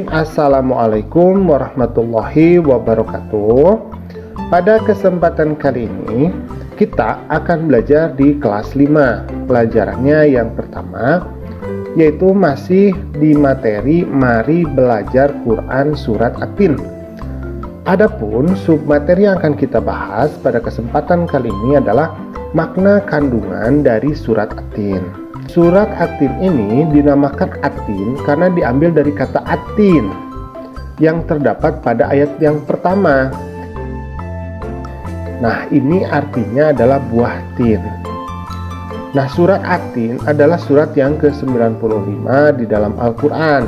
Assalamualaikum warahmatullahi wabarakatuh. Pada kesempatan kali ini kita akan belajar di kelas 5. Pelajarannya yang pertama yaitu masih di materi Mari Belajar Quran Surat At-Tin. Adapun submateri yang akan kita bahas pada kesempatan kali ini adalah makna kandungan dari Surat At-Tin. Surat At-Tin ini dinamakan At-Tin karena diambil dari kata At-Tin yang terdapat pada ayat yang pertama. Nah, ini artinya adalah buah tin. Nah, surat At-Tin adalah surat yang ke-95 di dalam Al-Quran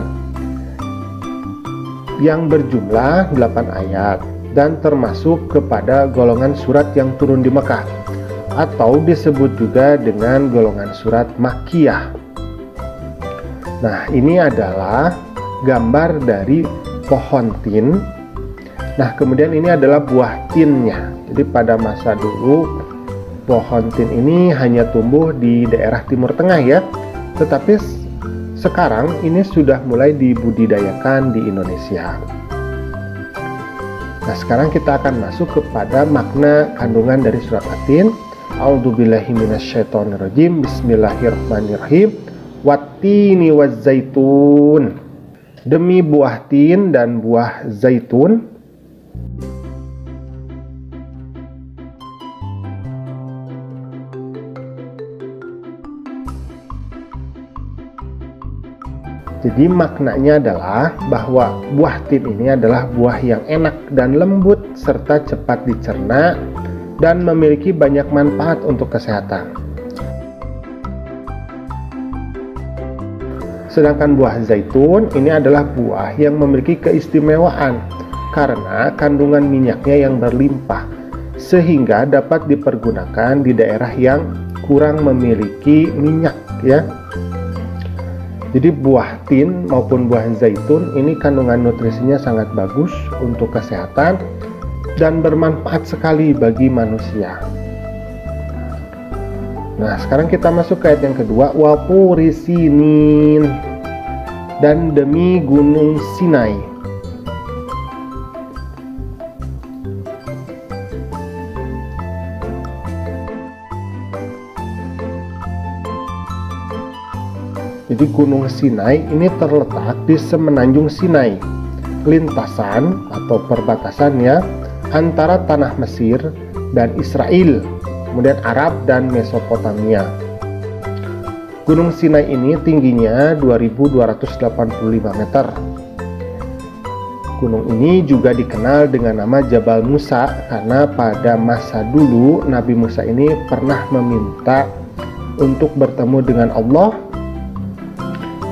yang berjumlah 8 ayat dan termasuk kepada golongan surat yang turun di Mekah, atau disebut juga dengan golongan surat Makkiyah. Nah, ini adalah gambar dari pohon tin. Nah, kemudian ini adalah buah tinnya. Jadi pada masa dulu pohon tin ini hanya tumbuh di daerah Timur Tengah ya. Tetapi sekarang ini sudah mulai dibudidayakan di Indonesia. Nah, sekarang kita akan masuk kepada makna kandungan dari surat At-Tin. A'udzubillahi minasyaitonirrajim. Bismillahirrahmanirrahim. Wattini wazzaitun. Demi buah tin dan buah zaitun. Jadi maknanya adalah bahwa buah tin ini adalah buah yang enak dan lembut serta cepat dicerna dan memiliki banyak manfaat untuk kesehatan. Sedangkan buah zaitun ini adalah buah yang memiliki keistimewaan karena kandungan minyaknya yang berlimpah sehingga dapat dipergunakan di daerah yang kurang memiliki minyak ya. Jadi buah tin maupun buah zaitun ini kandungan nutrisinya sangat bagus untuk kesehatan dan bermanfaat sekali bagi manusia. Nah, sekarang kita masuk ke ayat yang kedua. Wa turi sinin, dan demi gunung Sinai. Jadi gunung Sinai ini terletak di semenanjung Sinai, lintasan atau perbatasannya antara tanah Mesir dan Israel, kemudian Arab dan Mesopotamia. Gunung Sinai ini tingginya 2285 meter. Gunung ini juga dikenal dengan nama Jabal Musa karena pada masa dulu Nabi Musa ini pernah meminta untuk bertemu dengan Allah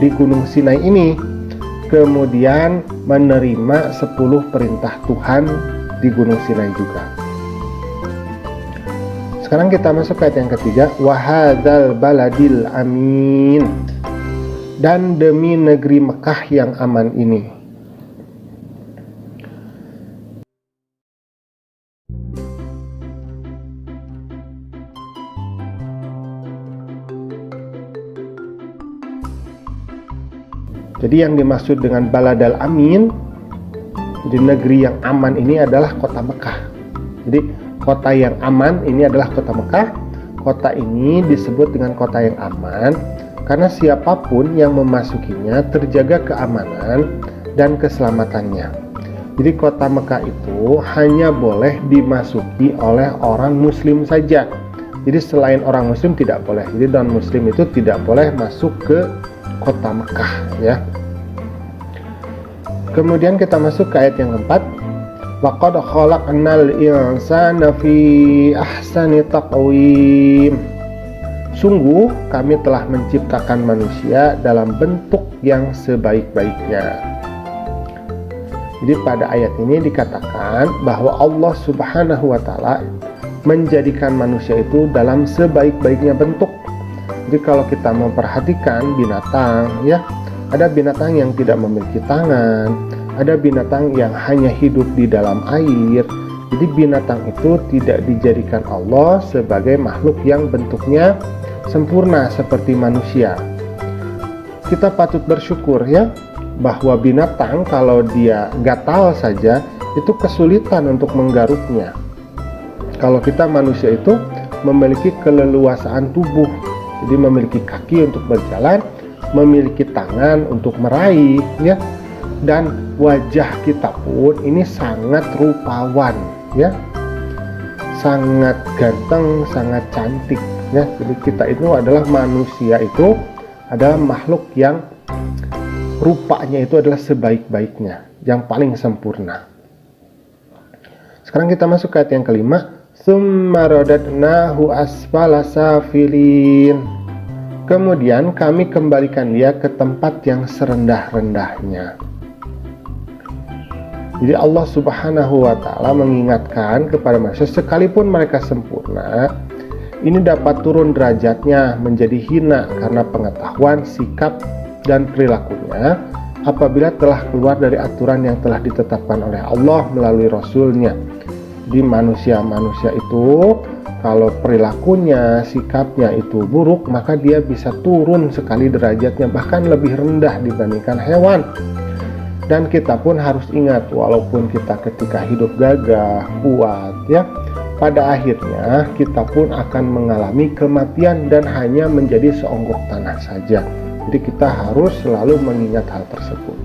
di Gunung Sinai ini, kemudian menerima 10 perintah Tuhan di Gunung Sinai juga. Sekarang kita masuk ke ayat yang ketiga. Wahadzal baladil amin, dan demi negeri Mekah yang aman ini. Jadi yang dimaksud dengan baladal amin, di negeri yang aman ini adalah kota Mekah. Jadi kota yang aman ini adalah kota Mekah. Kota ini disebut dengan kota yang aman karena siapapun yang memasukinya terjaga keamanan dan keselamatannya. Jadi kota Mekah itu hanya boleh dimasuki oleh orang muslim saja. Jadi selain orang muslim tidak boleh. Jadi non muslim itu tidak boleh masuk ke kota Mekah ya. Kemudian kita masuk ke ayat yang keempat. Laqad khalaqnal insana fi ahsani taqwim. Sungguh kami telah menciptakan manusia dalam bentuk yang sebaik-baiknya. Jadi pada ayat ini dikatakan bahwa Allah Subhanahu wa taala menjadikan manusia itu dalam sebaik-baiknya bentuk. Jadi kalau kita memperhatikan binatang ya, ada binatang yang tidak memiliki tangan, ada binatang yang hanya hidup di dalam air. Jadi binatang itu tidak dijadikan Allah sebagai makhluk yang bentuknya sempurna seperti manusia. Kita patut bersyukur ya, bahwa binatang kalau dia gatal saja itu kesulitan untuk menggaruknya. Kalau kita manusia itu memiliki keleluasaan tubuh, jadi memiliki kaki untuk berjalan, memiliki tangan untuk meraih, ya, dan wajah kita pun ini sangat rupawan, ya, sangat ganteng, sangat cantik, ya. Jadi kita itu adalah manusia, itu adalah makhluk yang rupanya itu adalah sebaik-baiknya, yang paling sempurna. Sekarang kita masuk ke ayat yang kelima. Tsumma radadnahu asfala safilin. Kemudian kami kembalikan dia ke tempat yang serendah-rendahnya. Jadi Allah Subhanahu wa ta'ala mengingatkan kepada manusia, sekalipun mereka sempurna, ini dapat turun derajatnya menjadi hina karena pengetahuan, sikap, dan perilakunya apabila telah keluar dari aturan yang telah ditetapkan oleh Allah melalui Rasul-Nya. Di manusia-manusia itu kalau perilakunya, sikapnya itu buruk, maka dia bisa turun sekali derajatnya, bahkan lebih rendah dibandingkan hewan. Dan kita pun harus ingat, walaupun kita ketika hidup gagah, kuat, ya, pada akhirnya kita pun akan mengalami kematian dan hanya menjadi seonggok tanah saja. Jadi kita harus selalu mengingat hal tersebut.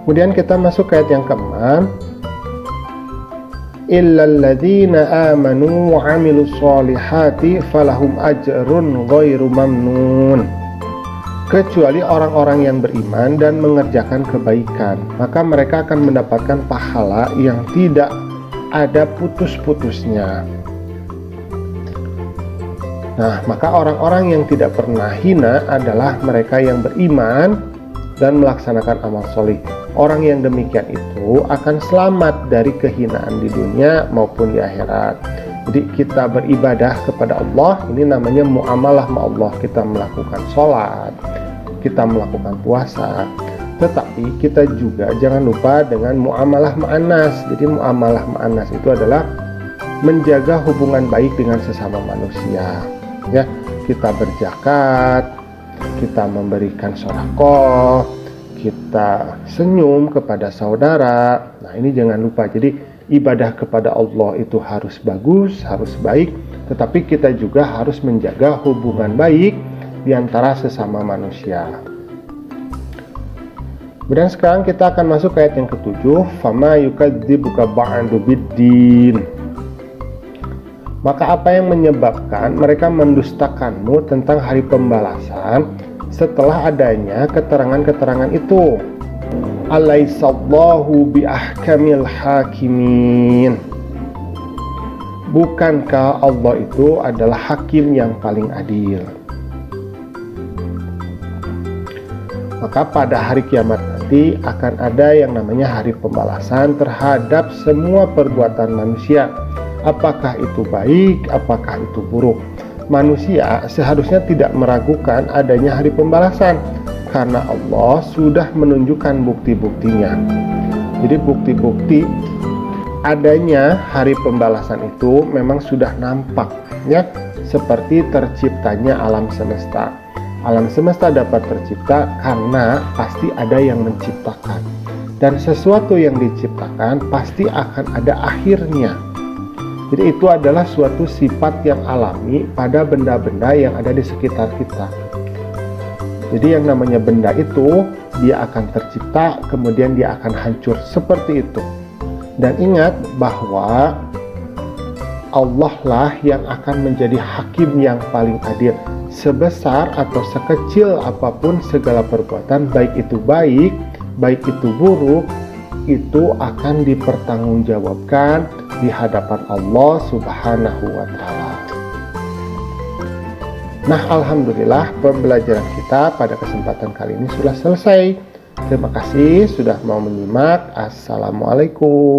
Kemudian kita masuk ke ayat yang ke-6. Illal ladzina amanu wa 'amilus sholihati falahum ajrun ghairu mamnun. Kecuali orang-orang yang beriman dan mengerjakan kebaikan, maka mereka akan mendapatkan pahala yang tidak ada putus-putusnya. Nah, maka orang-orang yang tidak pernah hina adalah mereka yang beriman dan melaksanakan amal solih. Orang yang demikian itu akan selamat dari kehinaan di dunia maupun di akhirat. Jadi kita beribadah kepada Allah, ini namanya muamalah sama Allah. Kita melakukan sholat, kita melakukan puasa, tetapi kita juga jangan lupa dengan muamalah ma'anas. Jadi muamalah ma'anas itu adalah menjaga hubungan baik dengan sesama manusia, ya. Kita berzakat, kita memberikan sedekah, kita senyum kepada saudara. Nah, ini jangan lupa. Jadi ibadah kepada Allah itu harus bagus, harus baik, tetapi kita juga harus menjaga hubungan baik di antara sesama manusia. Kemudian sekarang kita akan masuk ke ayat yang ke-7. Fama yukadzibuka ba'du biddin. Maka apa yang menyebabkan mereka mendustakanmu tentang hari pembalasan setelah adanya keterangan-keterangan itu? Alaihissallahu biahkamil hakimin. Bukankah Allah itu adalah hakim yang paling adil? Maka pada hari kiamat nanti akan ada yang namanya hari pembalasan terhadap semua perbuatan manusia. Apakah itu baik, apakah itu buruk. Manusia seharusnya tidak meragukan adanya hari pembalasan, karena Allah sudah menunjukkan bukti-buktinya. Jadi bukti-bukti adanya hari pembalasan itu memang sudah nampak, ya, seperti terciptanya alam semesta. Alam semesta dapat tercipta karena pasti ada yang menciptakan. Dan sesuatu yang diciptakan pasti akan ada akhirnya. Jadi itu adalah suatu sifat yang alami pada benda-benda yang ada di sekitar kita. Jadi yang namanya benda itu, dia akan tercipta, kemudian dia akan hancur, seperti itu. Dan ingat bahwa Allah lah yang akan menjadi hakim yang paling adil. Sebesar atau sekecil apapun segala perbuatan, baik itu baik, baik itu buruk, itu akan dipertanggungjawabkan di hadapan Allah Subhanahu wa ta'ala. Nah, alhamdulillah pembelajaran kita pada kesempatan kali ini sudah selesai. Terima kasih sudah mau menyimak. Assalamualaikum.